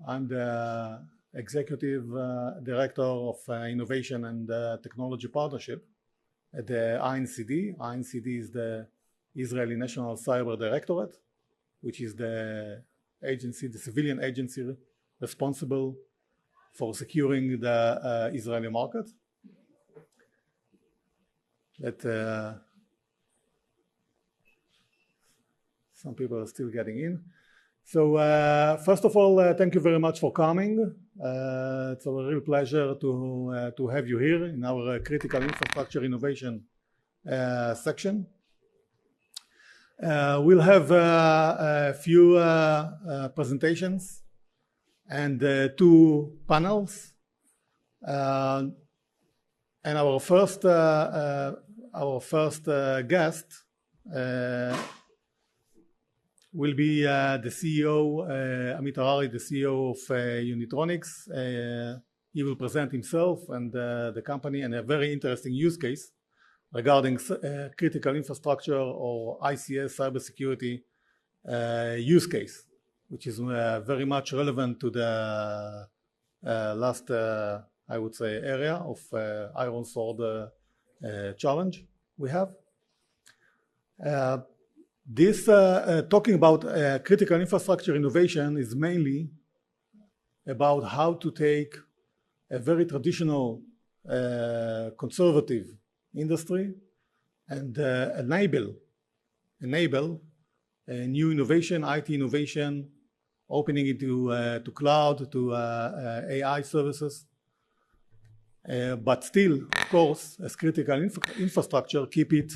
I'm the Executive Director of Innovation and Technology Partnership at the INCD. INCD is the Israeli National Cyber Directorate, which is the agency, the civilian agency responsible for securing the Israeli market. Some people are still getting in. So first of all, thank you very much for coming. It's a real pleasure to have you here in our critical infrastructure innovation section. We'll have a few presentations and two panels. And our first guest will be the CEO, Amit Harari, the CEO of Unitronics. He will present himself and the company and a very interesting use case regarding critical infrastructure or ICS cybersecurity use case, which is very much relevant to the last, I would say, area of Iron Sword challenge we have. This talking about critical infrastructure innovation is mainly about how to take a very traditional conservative industry and enable a new innovation, IT innovation, opening it to cloud, to AI services, but still, of course, as critical infrastructure, keep it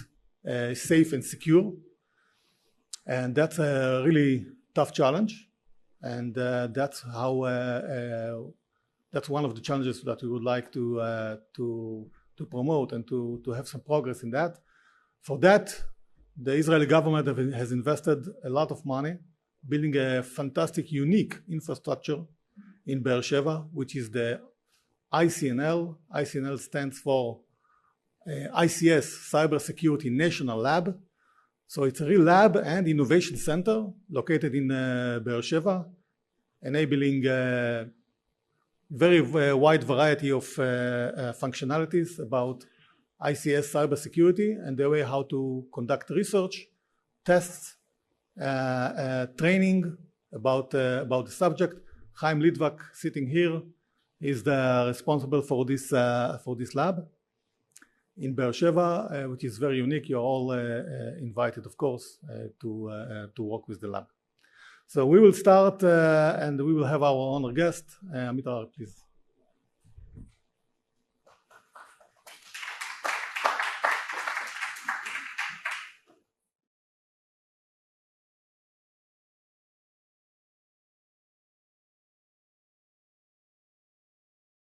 safe and secure. And that's a really tough challenge, and that's how that's one of the challenges that we would like to promote and to have some progress in that. For that, the Israeli government has invested a lot of money building a fantastic, unique infrastructure in Be'er Sheva, which is the ICNL. ICNL stands for ICS Cybersecurity National Lab. So it's a real lab and innovation center located in Be'er Sheva, enabling very wide variety of functionalities about ICS cybersecurity and the way how to conduct research, tests, training about the subject. Chaim Litvak, sitting here, is the responsible for this lab in Be'er Sheva, which is very unique. You're all invited, of course, to work with the lab. So we will start and we will have our honor guest, Amit Harari, please.